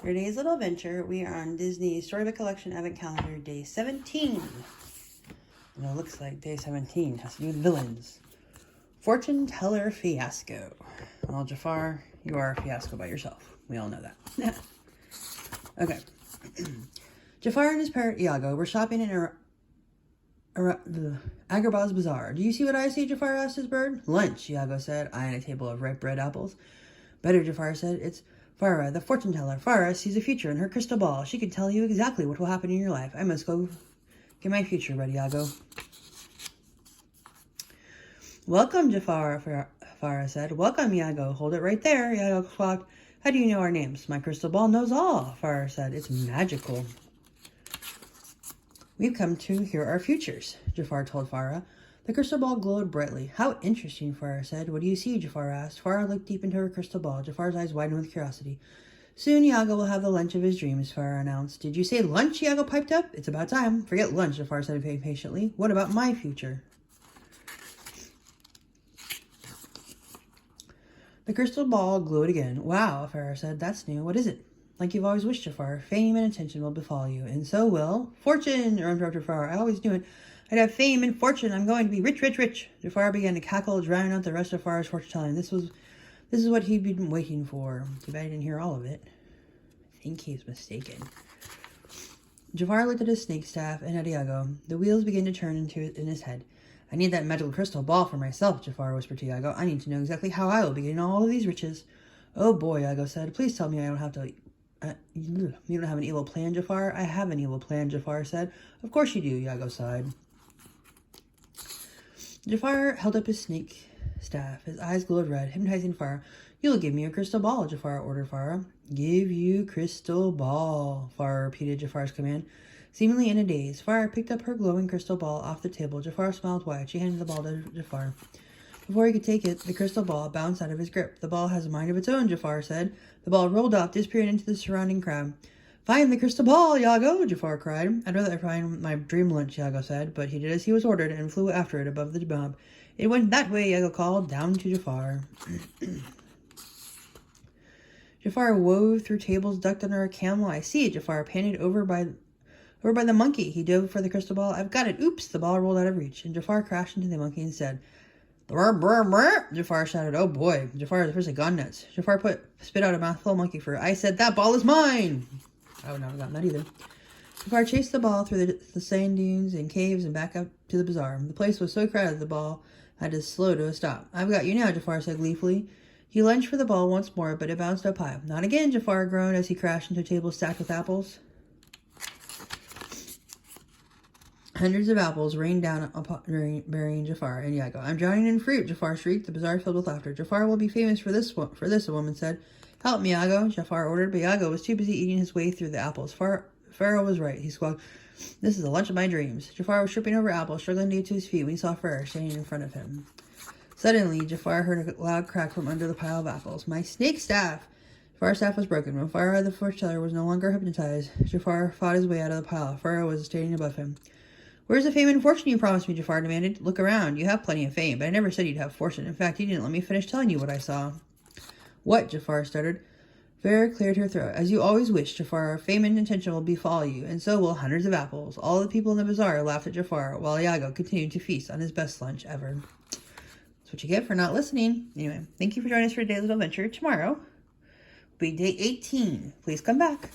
Today's little adventure, we are on Disney's Storybook Collection Advent Calendar, Day 17. And it looks like Day 17 has to do with villains. Fortune Teller Fiasco. Well, Jafar, you are a fiasco by yourself. We all know that. Okay. Jafar and his parrot Iago were shopping in the Agrabah's Bazaar. Do you see what I see? Jafar asked his bird. Lunch, Iago said, eyeing a table of ripe red apples. Better, Jafar said. It's Farah, the fortune teller. Farah sees a future in her crystal ball. She can tell you exactly what will happen in your life. I must go get my future ready, Iago. Welcome, Jafar, Farah said. Welcome, Iago. Hold it right there, Iago squawked. How do you know our names? My crystal ball knows all, Farah said. It's magical. We've come to hear our futures, Jafar told Farah. The crystal ball glowed brightly. How interesting, Farah said. What do you see? Jafar asked. Farah looked deep into her crystal ball. Jafar's eyes widened with curiosity. Soon Iago will have the lunch of his dreams, Farah announced. Did you say lunch? Iago piped up. It's about time. Forget lunch, Jafar said impatiently. What about my future? The crystal ball glowed again. Wow, Farah said. That's new. What is it? Like you've always wished, Jafar. Fame and attention will befall you. And so will fortune, interrupted Farah. I always knew it. I'd have fame and fortune. I'm going to be rich, rich, rich. Jafar began to cackle, drowning out the rest of Farah's fortune-telling. This is what he'd been waiting for. Too bad he didn't hear all of it. I think he's mistaken. Jafar looked at his snake staff and at Iago. The wheels began to turn in his head. I need that magical crystal ball for myself, Jafar whispered to Iago. I need to know exactly how I will be getting all of these riches. Oh boy, Iago said. Please tell me I don't have to... you don't have an evil plan, Jafar? I have an evil plan, Jafar said. Of course you do, Iago sighed. Jafar held up his snake staff. His eyes glowed red, hypnotizing Farah. You'll give me a crystal ball, Jafar ordered Farah. Give you crystal ball, Farah repeated Jafar's command. Seemingly in a daze, Farah picked up her glowing crystal ball off the table. Jafar smiled wide. She handed the ball to Jafar. Before he could take it, the crystal ball bounced out of his grip. The ball has a mind of its own, Jafar said. The ball rolled off, disappearing into the surrounding crowd. Find the crystal ball, Iago, Jafar cried. I'd rather find my dream lunch, Iago said, but he did as he was ordered and flew after it above the mob. It went that way, Iago called, down to Jafar. Jafar wove through tables, ducked under a camel. I see it, Jafar panted over by the monkey. He dove for the crystal ball. I've got it. Oops, the ball rolled out of reach, and Jafar crashed into the monkey instead. Brr, brr, brr, Jafar shouted. Oh boy, Jafar has officially gone nuts. Jafar spit out a mouthful of monkey fur. I said, that ball is mine! I would not have gotten that either. Jafar chased the ball through the sand dunes and caves and back up to the bazaar. The place was so crowded the ball had to slow to a stop. I've got you now, Jafar said gleefully. He lunged for the ball once more, but it bounced up high. Not again, Jafar groaned as he crashed into a table stacked with apples. Hundreds of apples rained down burying Jafar and Iago. I'm drowning in fruit, Jafar shrieked, the bazaar filled with laughter. Jafar will be famous for this, a woman said. Help me, Iago, Jafar ordered, but Iago was too busy eating his way through the apples. Pharaoh was right, he squawked. This is the lunch of my dreams. Jafar was tripping over apples, struggling to get to his feet when he saw Pharaoh standing in front of him. Suddenly, Jafar heard a loud crack from under the pile of apples. My snake staff! Jafar's staff was broken. When Pharaoh, the fortune teller, was no longer hypnotized, Jafar fought his way out of the pile. Pharaoh was standing above him. Where's the fame and fortune you promised me, Jafar demanded. Look around. You have plenty of fame, but I never said you'd have fortune. In fact, you didn't let me finish telling you what I saw. What? Jafar stuttered. Pharaoh cleared her throat. As you always wished, Jafar, fame and attention will befall you, and so will hundreds of apples. All the people in the bazaar laughed at Jafar, while Iago continued to feast on his best lunch ever. That's what you get for not listening. Anyway, thank you for joining us for today's little adventure. Tomorrow will be day 18. Please come back.